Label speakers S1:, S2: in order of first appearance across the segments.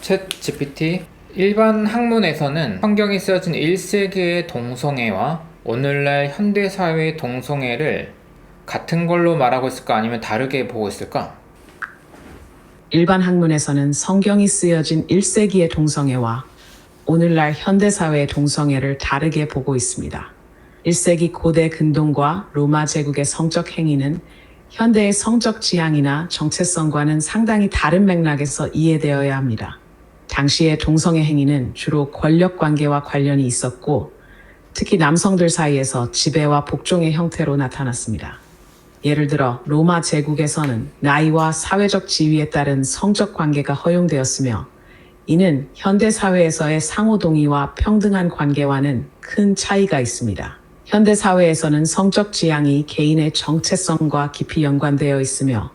S1: 챗 GPT. 일반 학문에서는 성경이 쓰여진 1세기의 동성애와 오늘날 현대사회의 동성애를 같은 걸로 말하고 있을까 아니면 다르게 보고 있을까?
S2: 일반 학문에서는 성경이 쓰여진 1세기의 동성애와 오늘날 현대사회의 동성애를 다르게 보고 있습니다. 1세기 고대 근동과 로마 제국의 성적 행위는 현대의 성적 지향이나 정체성과는 상당히 다른 맥락에서 이해되어야 합니다. 당시의 동성애 행위는 주로 권력 관계와 관련이 있었고, 특히 남성들 사이에서 지배와 복종의 형태로 나타났습니다. 예를 들어 로마 제국에서는 나이와 사회적 지위에 따른 성적 관계가 허용되었으며, 이는 현대 사회에서의 상호 동의와 평등한 관계와는 큰 차이가 있습니다. 현대 사회에서는 성적 지향이 개인의 정체성과 깊이 연관되어 있으며,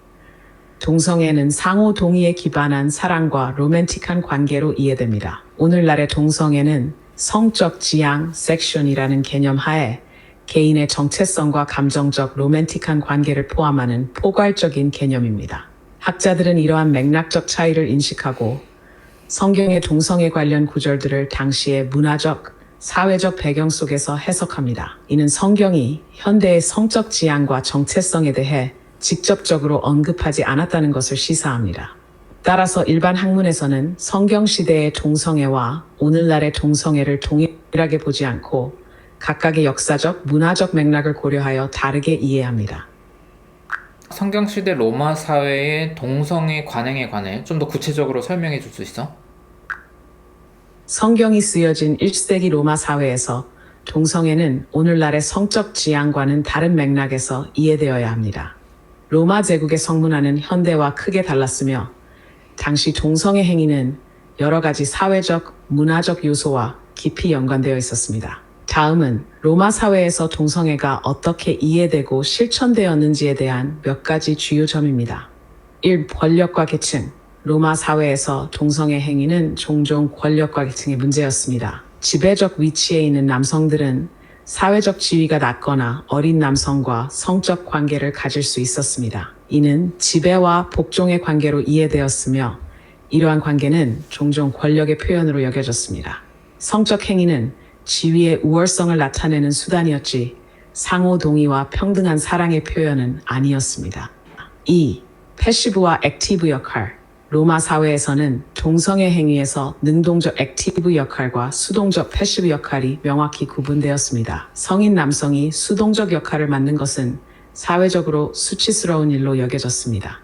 S2: 동성애는 상호 동의에 기반한 사랑과 로맨틱한 관계로 이해됩니다. 오늘날의 동성애는 성적 지향, 섹션이라는 개념 하에 개인의 정체성과 감정적 로맨틱한 관계를 포함하는 포괄적인 개념입니다. 학자들은 이러한 맥락적 차이를 인식하고 성경의 동성애 관련 구절들을 당시의 문화적, 사회적 배경 속에서 해석합니다. 이는 성경이 현대의 성적 지향과 정체성에 대해 직접적으로 언급하지 않았다는 것을 시사합니다. 따라서 일반 학문에서는 성경 시대의 동성애와 오늘날의 동성애를 동일하게 보지 않고 각각의 역사적, 문화적 맥락을 고려하여 다르게 이해합니다.
S1: 성경시대 로마 사회의 동성애 관행에 관해 좀 더 구체적으로 설명해 줄 수 있어?
S2: 성경이 쓰여진 1세기 로마 사회에서 동성애는 오늘날의 성적 지향과는 다른 맥락에서 이해되어야 합니다. 로마 제국의 성문화는 현대와 크게 달랐으며, 당시 동성애 행위는 여러 가지 사회적, 문화적 요소와 깊이 연관되어 있었습니다. 다음은 로마 사회에서 동성애가 어떻게 이해되고 실천되었는지에 대한 몇 가지 주요 점입니다. 1. 권력과 계층. 로마 사회에서 동성애 행위는 종종 권력과 계층의 문제였습니다. 지배적 위치에 있는 남성들은 사회적 지위가 낮거나 어린 남성과 성적 관계를 가질 수 있었습니다. 이는 지배와 복종의 관계로 이해되었으며, 이러한 관계는 종종 권력의 표현으로 여겨졌습니다. 성적 행위는 지위의 우월성을 나타내는 수단이었지 상호 동의와 평등한 사랑의 표현은 아니었습니다. 2. 패시브와 액티브 역할. 로마 사회에서는 동성애 행위에서 능동적 액티브 역할과 수동적 패시브 역할이 명확히 구분되었습니다. 성인 남성이 수동적 역할을 맡는 것은 사회적으로 수치스러운 일로 여겨졌습니다.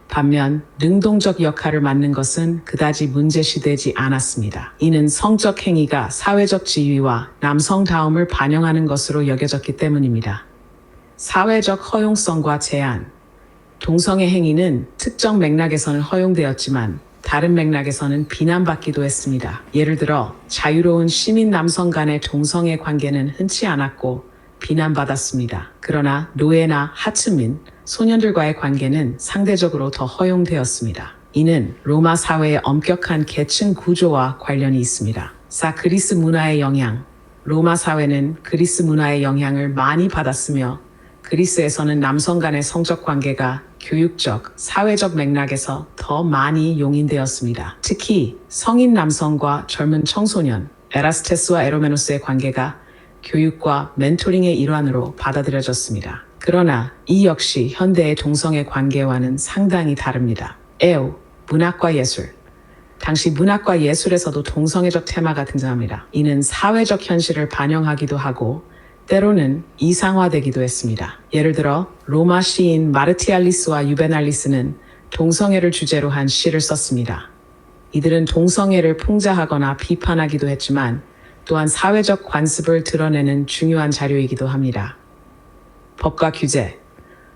S2: 반면 능동적 역할을 맡는 것은 그다지 문제시되지 않았습니다. 이는 성적 행위가 사회적 지위와 남성다움을 반영하는 것으로 여겨졌기 때문입니다. 사회적 허용성과 제한. 동성애 행위는 특정 맥락에서는 허용되었지만 다른 맥락에서는 비난받기도 했습니다. 예를 들어 자유로운 시민 남성 간의 동성애 관계는 흔치 않았고 비난받았습니다. 그러나 노예나 하층민, 소년들과의 관계는 상대적으로 더 허용되었습니다. 이는 로마 사회의 엄격한 계층 구조와 관련이 있습니다. 4. 그리스 문화의 영향. 로마 사회는 그리스 문화의 영향을 많이 받았으며, 그리스에서는 남성 간의 성적 관계가 교육적, 사회적 맥락에서 더 많이 용인되었습니다. 특히 성인 남성과 젊은 청소년, 에라스테스와 에로메노스의 관계가 교육과 멘토링의 일환으로 받아들여졌습니다. 그러나 이 역시 현대의 동성애 관계와는 상당히 다릅니다. 문학과 예술. 당시 문학과 예술에서도 동성애적 테마가 등장합니다. 이는 사회적 현실을 반영하기도 하고 때로는 이상화되기도 했습니다. 예를 들어 로마 시인 마르티알리스와 유베날리스는 동성애를 주제로 한 시를 썼습니다. 이들은 동성애를 풍자하거나 비판하기도 했지만 또한 사회적 관습을 드러내는 중요한 자료이기도 합니다. 법과 규제.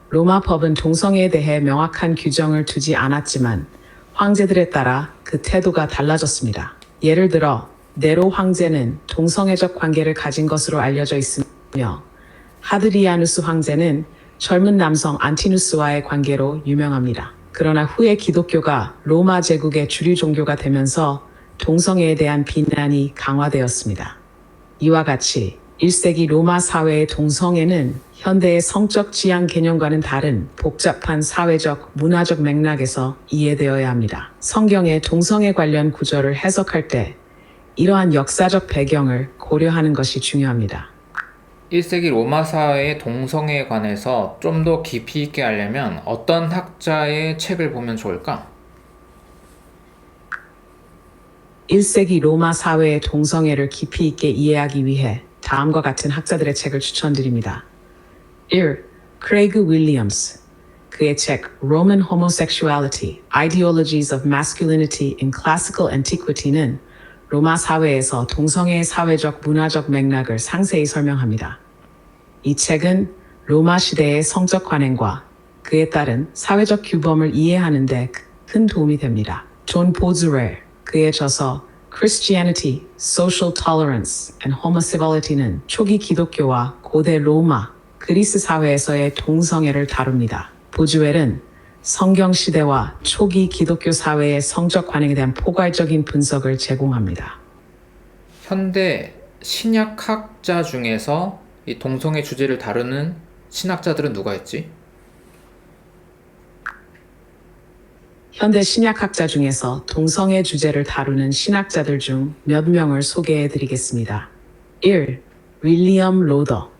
S2: 로마 법은 동성애에 대해 명확한 규정을 두지 않았지만 황제들에 따라 그 태도가 달라졌습니다. 예를 들어 네로 황제는 동성애적 관계를 가진 것으로 알려져 있으며, 하드리아누스 황제는 젊은 남성 안티누스와의 관계로 유명합니다. 그러나 후에 기독교가 로마 제국의 주류 종교가 되면서 동성애에 대한 비난이 강화되었습니다. 이와 같이 1세기 로마 사회의 동성애는 현대의 성적 지향 개념과는 다른 복잡한 사회적, 문화적 맥락에서 이해되어야 합니다. 성경의 동성애 관련 구절을 해석할 때 이러한 역사적 배경을 고려하는 것이 중요합니다.
S1: 1세기 로마 사회의 동성애에 관해서 좀 더 깊이 있게 알려면 어떤 학자의 책을 보면 좋을까?
S2: 1세기 로마 사회의 동성애를 깊이 있게 이해하기 위해 다음과 같은 학자들의 책을 추천드립니다. 1. 크레이그 윌리엄스. 그의 책 Roman Homosexuality, Ideologies of Masculinity in Classical Antiquity는 로마 사회에서 동성애의 사회적 문화적 맥락을 상세히 설명합니다. 이 책은 로마 시대의 성적 관행과 그에 따른 사회적 규범을 이해하는 데 큰 도움이 됩니다. 존 보즈웰, 그의 저서 Christianity, Social Tolerance and Homosexuality는 초기 기독교와 고대 로마, 그리스 사회에서의 동성애를 다룹니다. 보즈웰은 성경 시대와 초기 기독교 사회의 성적 관행에 대한 포괄적인 분석을 제공합니다.
S1: 현대 신약학자 중에서 이 동성애 주제를 다루는 신학자들은 누가 있지?
S2: 현대 신약학자 중에서 동성애 주제를 다루는 신학자들 중 몇 명을 소개해 드리겠습니다. 1. 윌리엄 로더.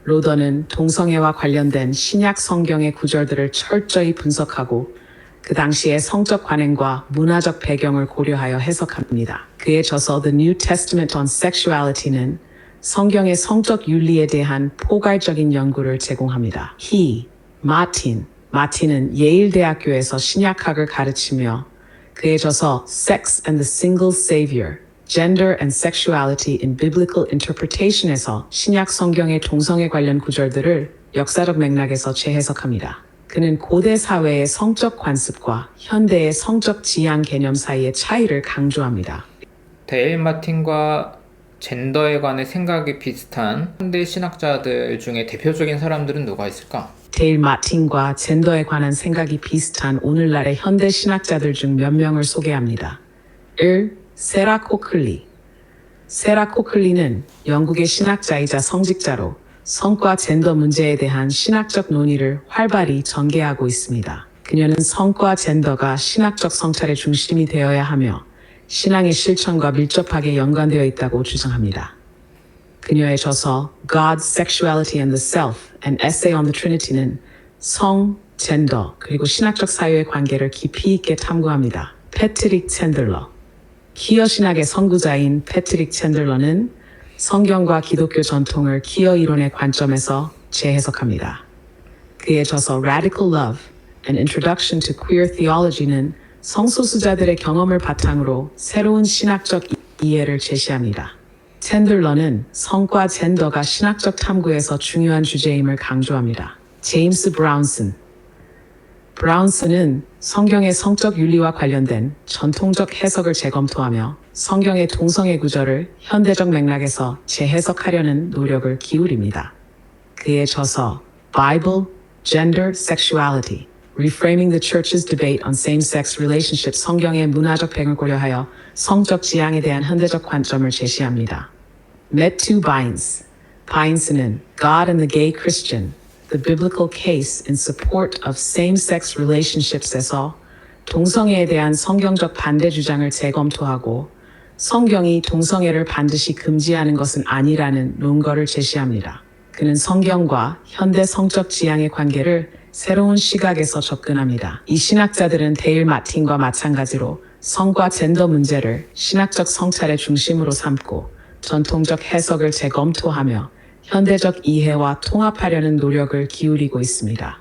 S2: 로더는 동성애와 관련된 신약 성경의 구절들을 철저히 분석하고 그 당시의 성적 관행과 문화적 배경을 고려하여 해석합니다. 그의 저서 The New Testament on Sexuality는 성경의 성적 윤리에 대한 포괄적인 연구를 제공합니다. 마틴은 예일대학교에서 신약학을 가르치며 그의 저서 Sex and the Single Savior, Gender and Sexuality in Biblical Interpretation에서 신약 성경의 동성애 관련 구절들을 역사적 맥락에서 재해석합니다. 그는 고대 사회의 성적 관습과 현대의 성적 지향 개념 사이의 차이를 강조합니다.
S1: 데일 마틴과 젠더에 관해 생각이 비슷한 현대 신학자들 중에 대표적인 사람들은 누가 있을까?
S2: 데일 마틴과 젠더에 관한 생각이 비슷한 오늘날의 현대 신학자들 중 몇 명을 소개합니다. 1. 세라 코클리. 세라 코클리는 영국의 신학자이자 성직자로 성과 젠더 문제에 대한 신학적 논의를 활발히 전개하고 있습니다. 그녀는 성과 젠더가 신학적 성찰의 중심이 되어야 하며 신앙의 실천과 밀접하게 연관되어 있다고 주장합니다. 그녀의 저서 God, Sexuality and the Self, an Essay on the Trinity는 성, 젠더, 그리고 신학적 사유의 관계를 깊이 있게 탐구합니다. 패트릭 챈들러. 퀴어 신학의 선구자인 패트릭 챈들러는 성경과 기독교 전통을 퀴어 이론의 관점에서 재해석합니다. 그의 저서 Radical Love, an Introduction to Queer Theology는 성소수자들의 경험을 바탕으로 새로운 신학적 이해를 제시합니다. 챈들러는 성과 젠더가 신학적 탐구에서 중요한 주제임을 강조합니다. 제임스 브라운슨은 성경의 성적 윤리와 관련된 전통적 해석을 재검토하며 성경의 동성애 구절을 현대적 맥락에서 재해석하려는 노력을 기울입니다. 그의 저서 Bible, Gender, Sexuality, Reframing the Church's Debate on Same-Sex Relationships 성경의 문화적 배경을 고려하여 성적 지향에 대한 현대적 관점을 제시합니다. 매튜 바인스는 God and the Gay Christian, The Biblical Case in Support of Same-Sex Relationships에서 동성애에 대한 성경적 반대 주장을 재검토하고 성경이 동성애를 반드시 금지하는 것은 아니라는 논거를 제시합니다. 그는 성경과 현대 성적 지향의 관계를 새로운 시각에서 접근합니다. 이 신학자들은 데일 마틴과 마찬가지로 성과 젠더 문제를 신학적 성찰의 중심으로 삼고 전통적 해석을 재검토하며 현대적 이해와 통합하려는 노력을 기울이고 있습니다.